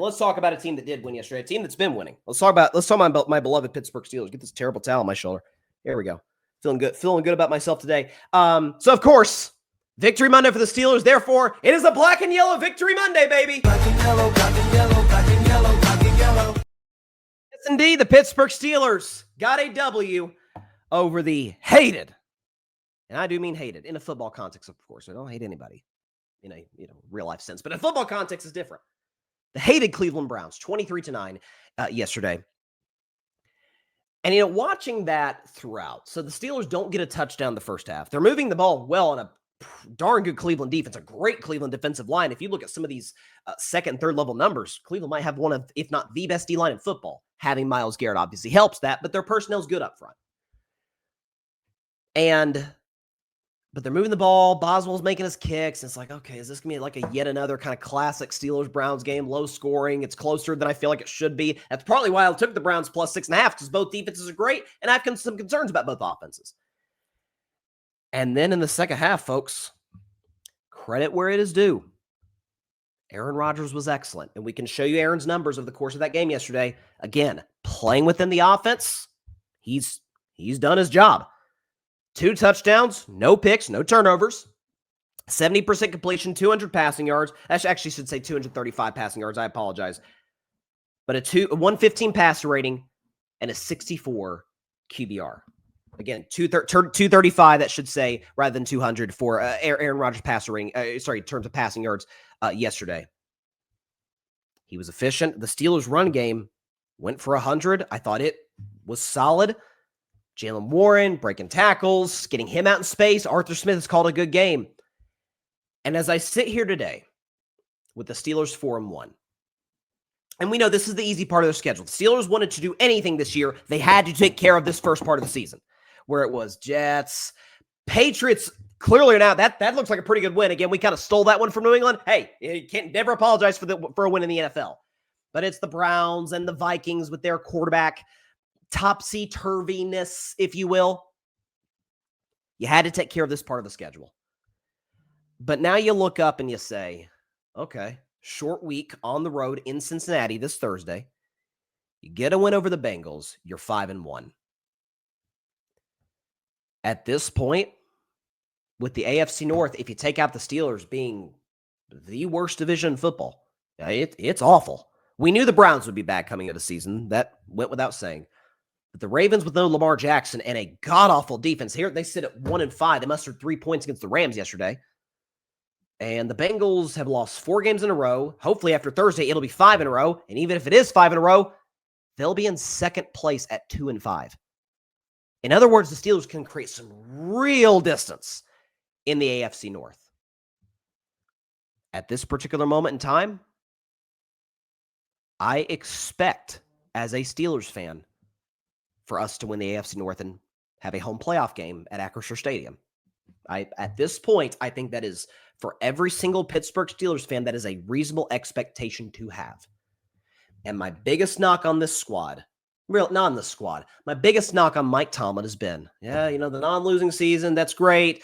Well, let's talk about a team that did win yesterday, a team that's been winning. Let's talk about my beloved Pittsburgh Steelers. Get this terrible towel on my shoulder. There we go. Feeling good about myself today. So of course, Victory Monday for the Steelers. Therefore, it is a black and yellow Victory Monday, baby. Black and yellow, black and yellow, black and yellow, black and yellow. Yes, indeed, the Pittsburgh Steelers got a W over the hated, and I do mean hated in a football context, of course. I don't hate anybody in a real life sense, but in football context is different. The hated Cleveland Browns, 23-9 yesterday. And, watching that throughout, so the Steelers don't get a touchdown the first half. They're moving the ball well on a darn good Cleveland defense, a great Cleveland defensive line. If you look at some of these second and third level numbers, Cleveland might have one of, if not the best D-line in football. Having Myles Garrett obviously helps that, but their personnel's good up front. But they're moving the ball. Boswell's making his kicks. And it's like, okay, is this going to be like a yet another kind of classic Steelers-Browns game? Low scoring. It's closer than I feel like it should be. That's partly why I took the Browns plus 6.5, because both defenses are great, and I have some concerns about both offenses. And then in the second half, folks, credit where it is due. Aaron Rodgers was excellent, and we can show you Aaron's numbers over the course of that game yesterday. Again, playing within the offense, he's done his job. 2 touchdowns, no picks, no turnovers, 70% completion, 200 passing yards. I actually should say 235 passing yards. I apologize. But a 115 passer rating and a 64 QBR. Again, 235, that should say, rather than 200 for Aaron Rodgers passer rating, in terms of passing yards yesterday. He was efficient. The Steelers' run game went for 100. I thought it was solid. Jalen Warren breaking tackles, getting him out in space. Arthur Smith has called a good game. And as I sit here today with the Steelers 4-1, and we know this is the easy part of their schedule. The Steelers wanted to do anything this year. They had to take care of this first part of the season, where it was Jets, Patriots. Clearly now that looks like a pretty good win. Again, we kind of stole that one from New England. Hey, you can't never apologize for a win in the NFL. But it's the Browns and the Vikings with their quarterback topsy-turviness, if you will. You had to take care of this part of the schedule. But now you look up and you say, okay, short week on the road in Cincinnati this Thursday. You get a win over the Bengals. You're 5-1. At this point, with the AFC North, if you take out the Steelers being the worst division in football, it's awful. We knew the Browns would be bad coming into the season. That went without saying. But the Ravens with no Lamar Jackson and a god-awful defense. Here they sit at 1-5. They mustered 3 points against the Rams yesterday. And the Bengals have lost 4 games in a row. Hopefully after Thursday, it'll be 5 in a row. And even if it is 5 in a row, they'll be in second place at 2-5. In other words, the Steelers can create some real distance in the AFC North. At this particular moment in time, I expect, as a Steelers fan, for us to win the AFC North and have a home playoff game at Acrisure Stadium. At this point, I think that is, for every single Pittsburgh Steelers fan, that is a reasonable expectation to have. And my biggest knock on this squad, my biggest knock on Mike Tomlin has been, the non-losing season, that's great.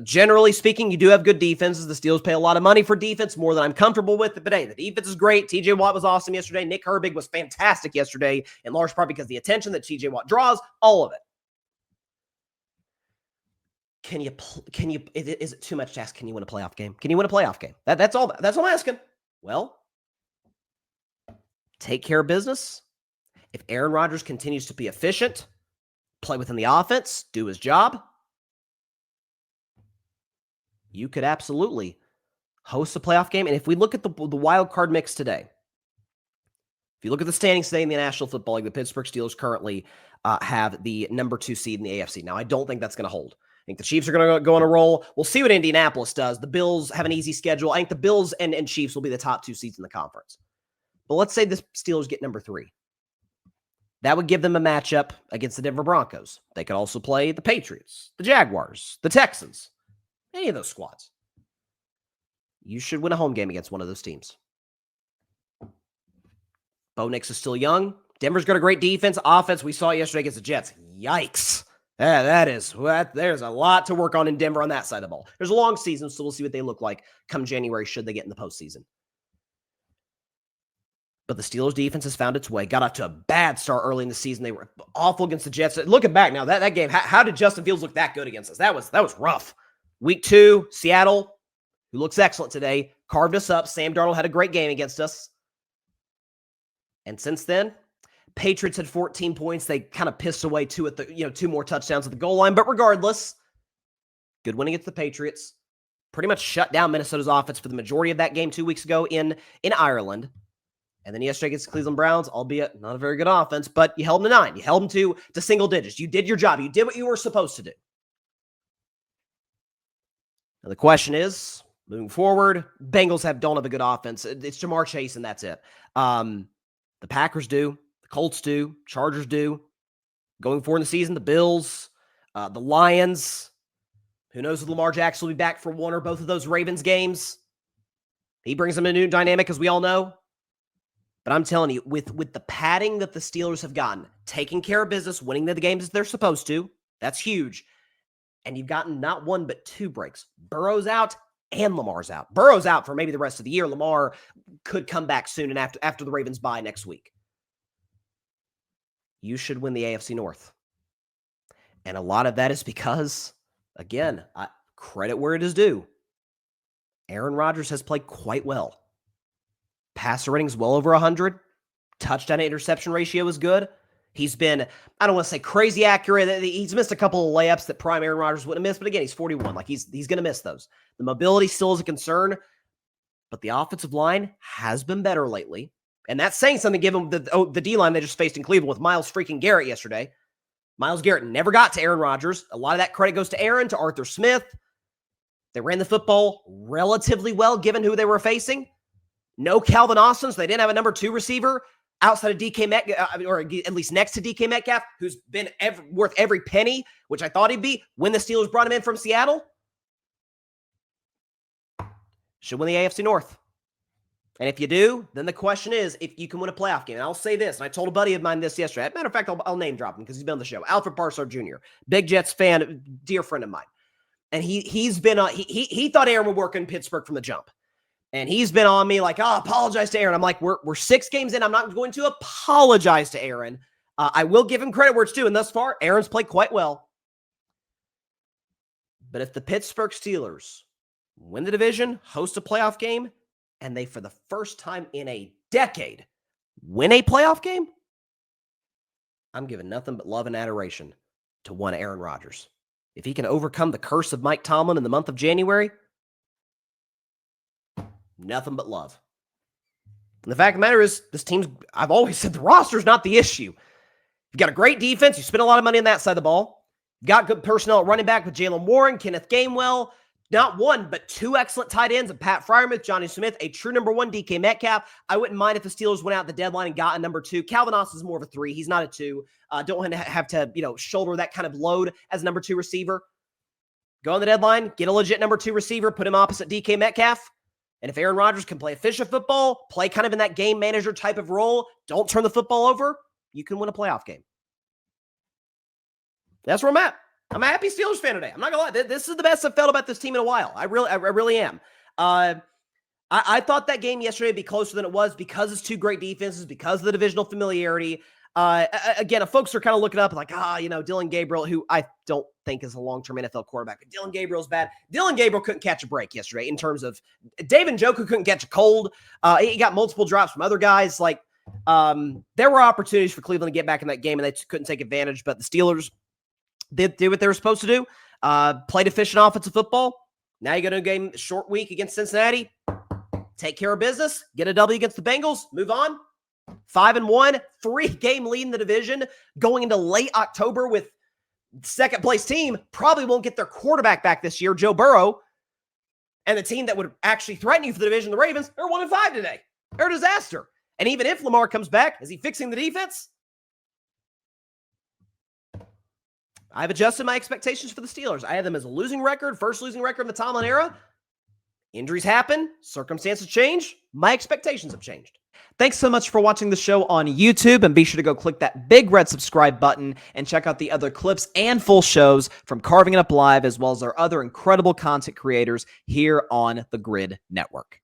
Generally speaking, you do have good defenses. The Steelers pay a lot of money for defense, more than I'm comfortable with. But hey, the defense is great. TJ Watt was awesome yesterday. Nick Herbig was fantastic yesterday, in large part because the attention that TJ Watt draws, all of it. Is it too much to ask? Can you win a playoff game? Can you win a playoff game? That's all I'm asking. Well, take care of business. If Aaron Rodgers continues to be efficient, play within the offense, do his job, you could absolutely host a playoff game. And if we look at the wild card mix today, if you look at the standings today in the National Football League, the Pittsburgh Steelers currently have the number 2 seed in the AFC. Now, I don't think that's going to hold. I think the Chiefs are going to go on a roll. We'll see what Indianapolis does. The Bills have an easy schedule. I think the Bills and Chiefs will be the top 2 seeds in the conference. But let's say the Steelers get number 3. That would give them a matchup against the Denver Broncos. They could also play the Patriots, the Jaguars, the Texans, any of those squads. You should win a home game against one of those teams. Bo Nix is still young. Denver's got a great defense. Offense, we saw it yesterday against the Jets. Yikes. There's a lot to work on in Denver on that side of the ball. There's a long season, so we'll see what they look like come January should they get in the postseason. But the Steelers defense has found its way. Got off to a bad start early in the season. They were awful against the Jets. Looking back now, that game, how did Justin Fields look that good against us? That was rough. Week 2, Seattle, who looks excellent today, carved us up. Sam Darnold had a great game against us. And since then, Patriots had 14 points. They kind of pissed away two more touchdowns at the goal line. But regardless, good win against the Patriots. Pretty much shut down Minnesota's offense for the majority of that game 2 weeks ago in Ireland. And then yesterday against the Cleveland Browns, albeit not a very good offense, but you held them to 9. You held them to single digits. You did your job. You did what you were supposed to do. Now the question is, moving forward, Bengals don't have a good offense. It's Jamar Chase, and that's it. The Packers do. The Colts do. Chargers do. Going forward in the season, the Bills, the Lions. Who knows if Lamar Jackson will be back for one or both of those Ravens games. He brings them a new dynamic, as we all know. But I'm telling you, with the padding that the Steelers have gotten, taking care of business, winning the games as they're supposed to, that's huge. And you've gotten not one, but 2 breaks. Burrow's out and Lamar's out. Burrow's out for maybe the rest of the year. Lamar could come back soon and after the Ravens bye next week. You should win the AFC North. And a lot of that is because, again, credit where it is due. Aaron Rodgers has played quite well. Passer rating is well over 100. Touchdown to interception ratio is good. He's been, I don't want to say crazy accurate. He's missed a couple of layups that prime Aaron Rodgers wouldn't have missed. But again, he's 41. Like he's going to miss those. The mobility still is a concern. But the offensive line has been better lately. And that's saying something given the D-line they just faced in Cleveland with Myles freaking Garrett yesterday. Myles Garrett never got to Aaron Rodgers. A lot of that credit goes to Aaron, to Arthur Smith. They ran the football relatively well given who they were facing. No Calvin Austin, so they didn't have a number 2 receiver outside of DK Metcalf, or at least next to DK Metcalf, who's been worth every penny, which I thought he'd be when the Steelers brought him in from Seattle. Should win the AFC North. And if you do, then the question is if you can win a playoff game. And I'll say this, and I told a buddy of mine this yesterday. As a matter of fact, I'll name drop him because he's been on the show. Alfred Parsard Jr., big Jets fan, dear friend of mine. And he thought Aaron would work in Pittsburgh from the jump. And he's been on me like, apologize to Aaron. I'm like, we're 6 games in. I'm not going to apologize to Aaron. I will give him credit where it's due. And thus far, Aaron's played quite well. But if the Pittsburgh Steelers win the division, host a playoff game, and they, for the first time in a decade, win a playoff game, I'm giving nothing but love and adoration to one Aaron Rodgers. If he can overcome the curse of Mike Tomlin in the month of January, nothing but love. And the fact of the matter is, this team's, I've always said the roster's not the issue. You've got a great defense. You spend a lot of money on that side of the ball. You've got good personnel at running back with Jalen Warren, Kenneth Gainwell, not 1, but 2 excellent tight ends of Pat Freiermuth, Johnny Smith, a true number 1, DK Metcalf. I wouldn't mind if the Steelers went out the deadline and got a number 2. Calvin Austin's more of a 3. He's not a 2. Don't want to have to, shoulder that kind of load as a number 2 receiver. Go on the deadline, get a legit number 2 receiver, put him opposite DK Metcalf. And if Aaron Rodgers can play efficient football, play kind of in that game manager type of role, don't turn the football over, you can win a playoff game. That's where I'm at. I'm a happy Steelers fan today. I'm not going to lie. This is the best I've felt about this team in a while. I really am. I thought that game yesterday would be closer than it was because it's 2 great defenses, because of the divisional familiarity. Again, if folks are kind of looking up like, Dylan Gabriel, who I don't think is a long-term NFL quarterback, but Dylan Gabriel's bad. Dylan Gabriel couldn't catch a break yesterday in terms of David Njoku couldn't catch a cold. He got multiple drops from other guys. Like, there were opportunities for Cleveland to get back in that game, and they couldn't take advantage, but the Steelers did what they were supposed to do. Played efficient offensive football. Now you go to a game, short week against Cincinnati. Take care of business. Get a W against the Bengals. Move on. 5-1, 3-game lead in the division. Going into late October with second-place team. Probably won't get their quarterback back this year, Joe Burrow. And the team that would actually threaten you for the division, the Ravens, are 1-5 today. They're a disaster. And even if Lamar comes back, is he fixing the defense? I've adjusted my expectations for the Steelers. I had them as a losing record, first losing record in the Tomlin era. Injuries happen. Circumstances change. My expectations have changed. Thanks so much for watching the show on YouTube, and be sure to go click that big red subscribe button and check out the other clips and full shows from Carving It Up Live, as well as our other incredible content creators here on the Grid Network.